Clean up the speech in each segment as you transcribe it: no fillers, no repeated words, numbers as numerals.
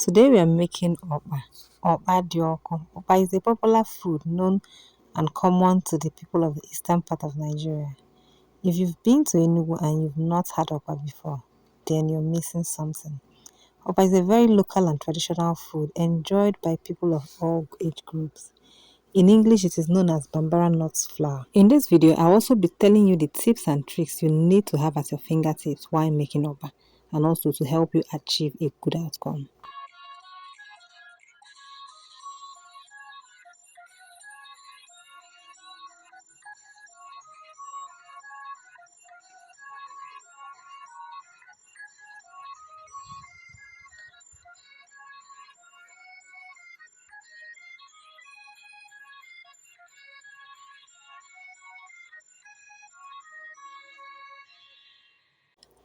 Today we are making Okpa. Okpa is a popular food known and common to the people of the eastern part of Nigeria. If you've been to Enugu and you've not had Okpa before, then you're missing something. Okpa is a very local and traditional food enjoyed by people of all age groups. In English, it is known as Bambara nuts flour. In this video, I'll also be telling you the tips and tricks you need to have at your fingertips while making Okpa, and also to help you achieve a good outcome.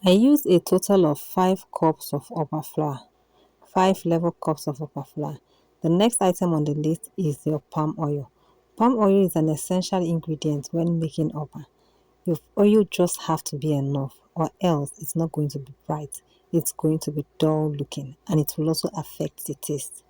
I used a total of 5 cups of Okpa flour, 5 level cups of Okpa flour. The next item on the list is your palm oil. Palm oil is an essential ingredient when making Okpa. Your oil just have to be enough, or else it's not going to be bright. It's going to be dull looking, and it will also affect the taste.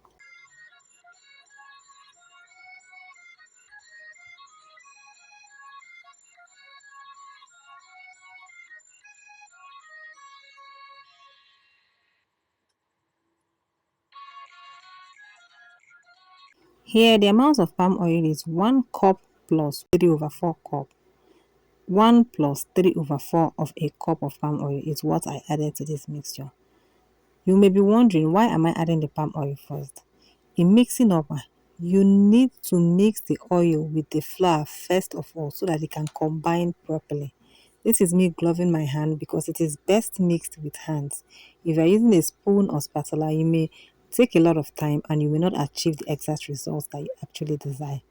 Here, the amount of palm oil is 1 cup plus 3 over 4 cup. 1 plus 3 over 4 of a cup of palm oil is what I added to this mixture. You may be wondering, why am I adding the palm oil first? In mixing up, you need to mix the oil with the flour first of all so that it can combine properly. This is me gloving my hand because it is best mixed with hands. If you're using a spoon or spatula, you may take a lot of time and you may not achieve the exact results that you actually desire.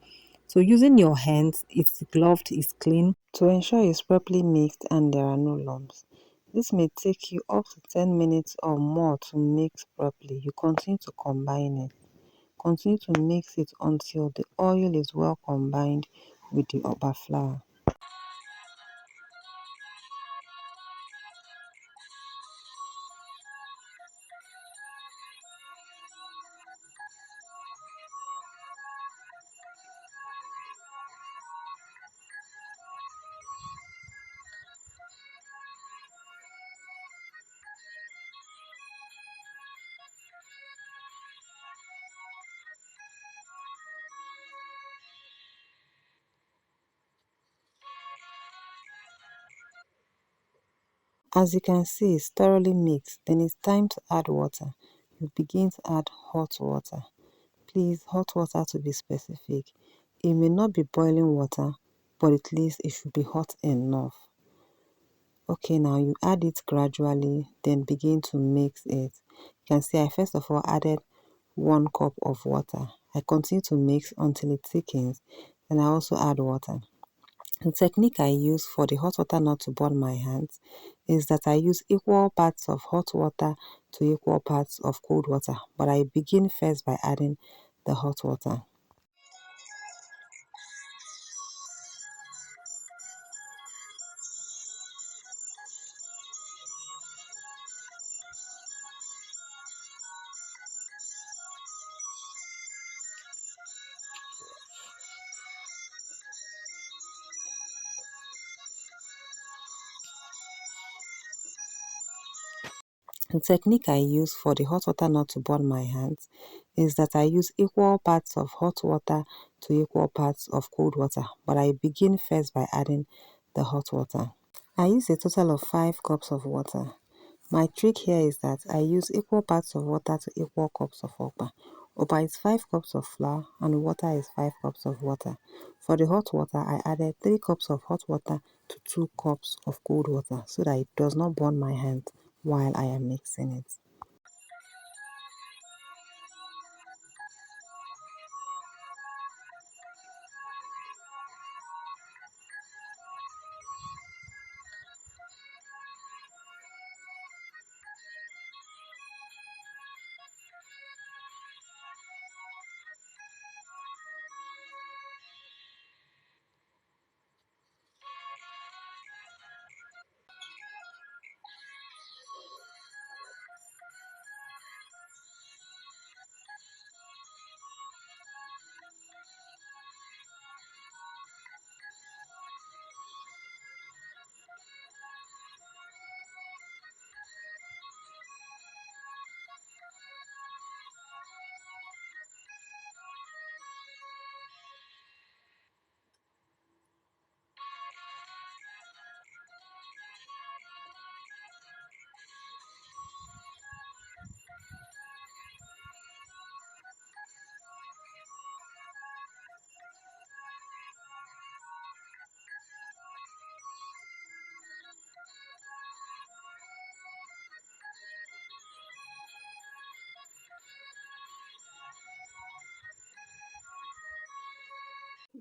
So using your hands, it's gloved, it's clean, to ensure it's properly mixed and there are no lumps. This may take you up to 10 minutes or more to mix properly. You continue to combine it. Continue to mix it until the oil is well combined with the Okpa flour. As you can see, it's thoroughly mixed. Then it's time to add water. You begin to add hot water. Please, hot water to be specific. It may not be boiling water, but at least it should be hot enough. Okay, now you add it gradually, then begin to mix it. You can see I first of all added 1 cup of water. I continue to mix until it thickens. Then I also add water. The technique I use for the hot water not to burn my hands is that I use equal parts of hot water to equal parts of cold water, but I begin first by adding the hot water. The technique I use for the hot water not to burn my hands is that I use equal parts of hot water to equal parts of cold water, but I begin first by adding the hot water. I use a total of 5 cups of water. My trick here is that I use equal parts of water to equal cups of Okpa. Okpa is 5 cups of flour and water is 5 cups of water. For the hot water, I added 3 cups of hot water to 2 cups of cold water so that it does not burn my hand while I am mixing it.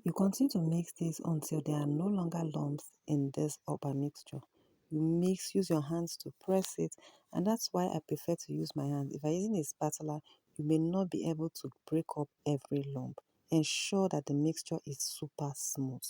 You continue to mix this until there are no longer lumps in this Okpa mixture. You mix, use your hands to press it, and that's why I prefer to use my hands. If I'm using a spatula, you may not be able to break up every lump. Ensure that the mixture is super smooth.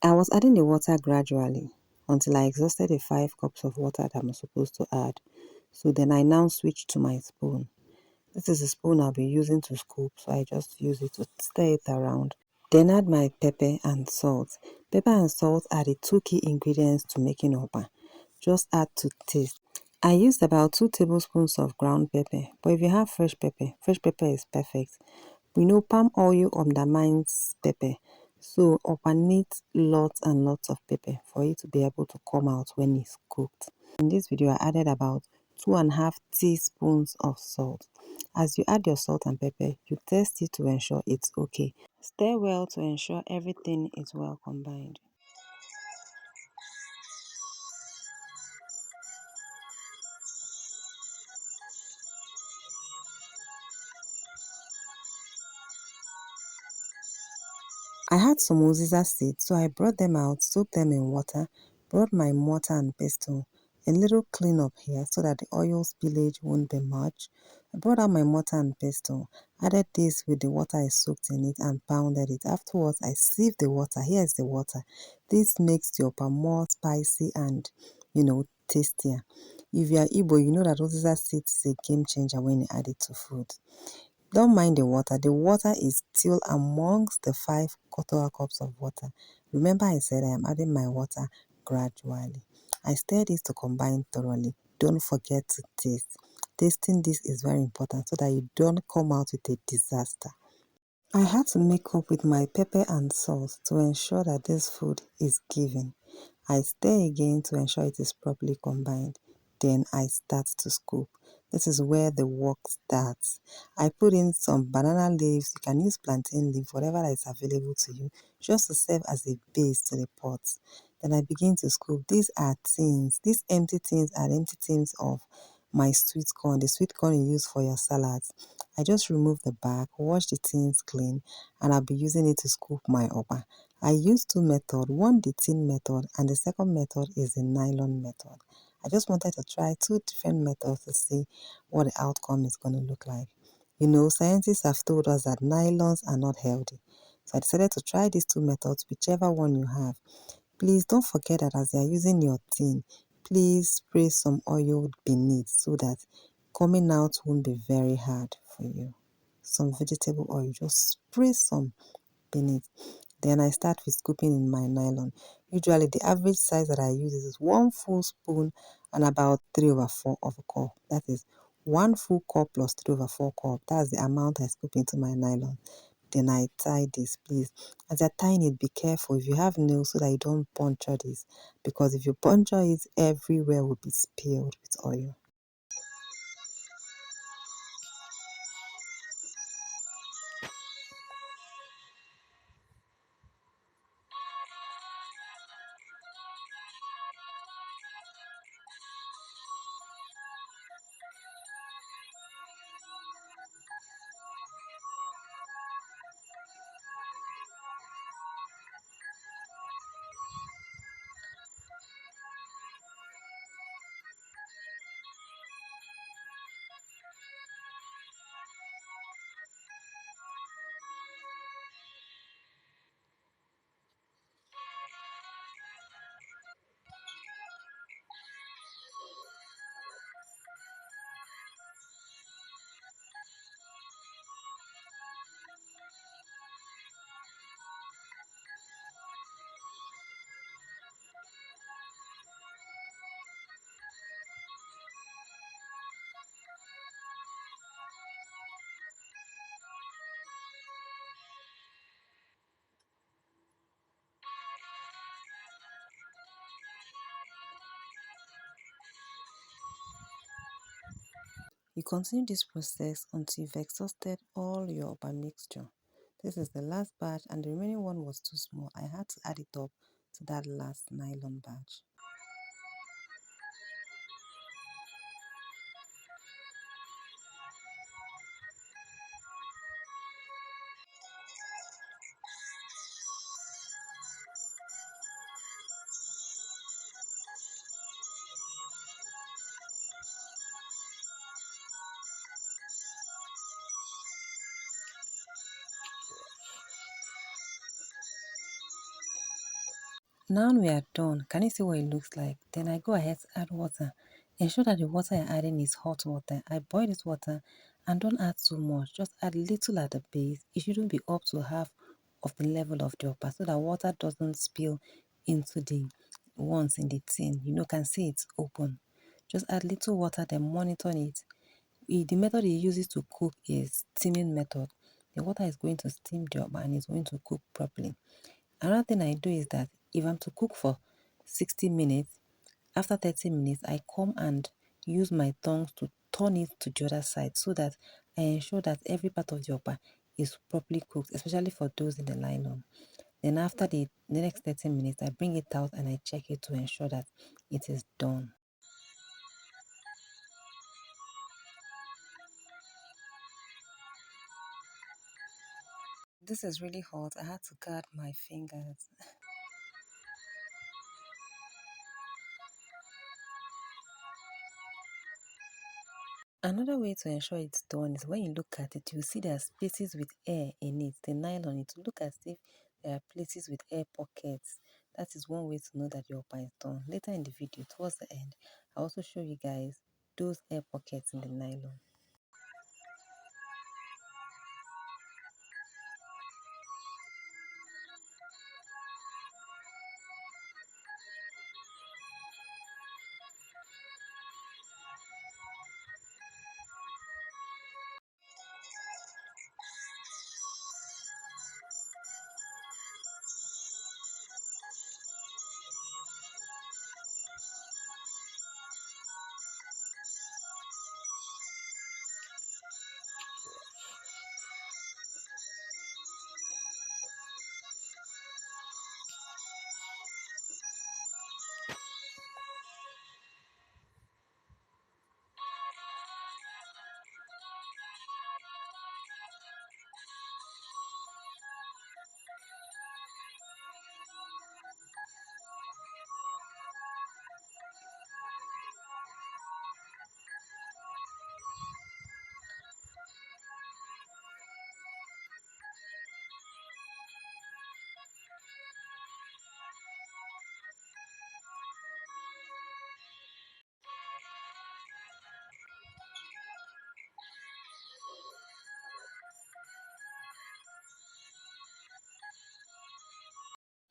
I was adding the water gradually until I exhausted the 5 cups of water that I'm supposed to add. So then I now switched to my spoon. This is the spoon I'll be using to scoop, so I just use it to stir it around. Then add my pepper and salt. Pepper and salt are the 2 key ingredients to making Okpa. Just add to taste. I used about 2 tablespoons of ground pepper, but if you have fresh pepper is perfect. We know palm oil undermines pepper, so Okpa needs lots and lots of pepper for it to be able to come out when it's cooked. In this video, I added about 2.5 teaspoons of salt. As you add your salt and pepper, you taste it to ensure it's okay. Stir well to ensure everything is well combined. I had some uziza seeds, so I brought them out, soaked them in water, brought my mortar and pestle, a little clean up here so that the oil spillage won't be much. I brought out my mortar and pestle, added this with the water I soaked in it and pounded it. Afterwards, I sieved the water. Here's the water. This makes the Okpa more spicy and, tastier. If you are Igbo, you know that uziza seeds is a game changer when you add it to food. Don't mind the water. The water is still amongst the 5 quarter cups of water. Remember I said I am adding my water gradually. I stir this to combine thoroughly. Don't forget to taste. Tasting this is very important so that you don't come out with a disaster. I had to make up with my pepper and salt to ensure that this food is given. I stir again to ensure it is properly combined. Then I start to scoop. This is where the work starts. I put in some banana leaves. You can use plantain leaf, whatever is available to you, just to serve as a base to the pot. Then I begin to scoop. These are tins. These empty tins are empty tins of my sweet corn, the sweet corn you use for your salads. I just remove the back, wash the tins clean, and I'll be using it to scoop my Okpa. I use 2 methods, one the tin method and the second method is the nylon method. I just wanted to try 2 different methods to see what the outcome is going to look like. Scientists have told us that nylons are not healthy. So I decided to try these 2 methods, whichever one you have. Please don't forget that as you are using your tin, please spray some oil beneath so that coming out won't be very hard for you. Some vegetable oil, just spray some beneath. Then I start with scooping in my nylon. Usually the average size that I use is 1 full spoon and about 3/4 of a cup. That is 1 full cup plus 3/4 cup. That's the amount I scoop into my nylon. Then I tie this, please. As you're tying it, be careful if you have nails so that you don't puncture this. Because if you puncture it, everywhere will be spilled with oil. You continue this process until you've exhausted all your Okpa mixture. This is the last batch and the remaining one was too small. I had to add it up to that last nylon batch. Now we are done. Can you see what it looks like? Then I go ahead to add water. Ensure that the water you're adding is hot water. I boil this water and don't add too much. Just add little at the base. It shouldn't be up to half of the level of the Okpa so that water doesn't spill into the ones in the tin. You can see it's open. Just add little water, then monitor it. The method it uses to cook is steaming method. The water is going to steam the Okpa and it's going to cook properly. Another thing I do is that if I'm to cook for 60 minutes, after 30 minutes, I come and use my tongs to turn it to the other side so that I ensure that every part of the Okpa is properly cooked, especially for those in the nylon. Then after the next 30 minutes, I bring it out and I check it to ensure that it is done. This is really hot. I had to guard my fingers. Another way to ensure it's done is when you look at it, you see there are spaces with air in it. The nylon, it will look as if there are places with air pockets. That is one way to know that your Okpa is done. Later in the video, towards the end, I'll also show you guys those air pockets in the nylon.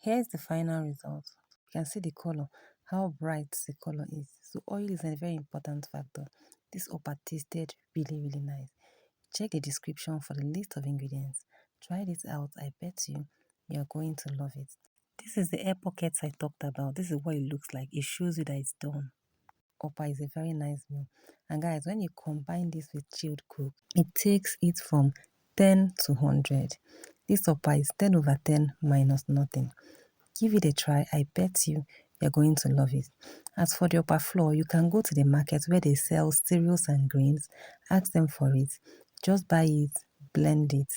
Here's the final result. You can see the color, how bright the color is. So oil is a very important factor. This Okpa tasted really, really nice. Check the description for the list of ingredients. Try this out. I bet you are going to love it. This is the air pockets I talked about. This is what it looks like. It shows you that it's done. Okpa is a very nice meal. And guys, when you combine this with chilled cook, it takes it from 10 to 100. This Okpa is 10 over 10 minus nothing. Give it a try. I bet you're going to love it. As for the Okpa flour, you can go to the market where they sell cereals and grains. Ask them for it. Just buy it, blend it,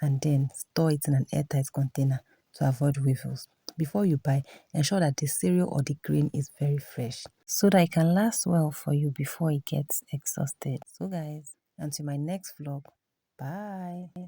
and then store it in an airtight container to avoid weevils. Before you buy, ensure that the cereal or the grain is very fresh so that it can last well for you before it gets exhausted. So guys, until my next vlog, bye.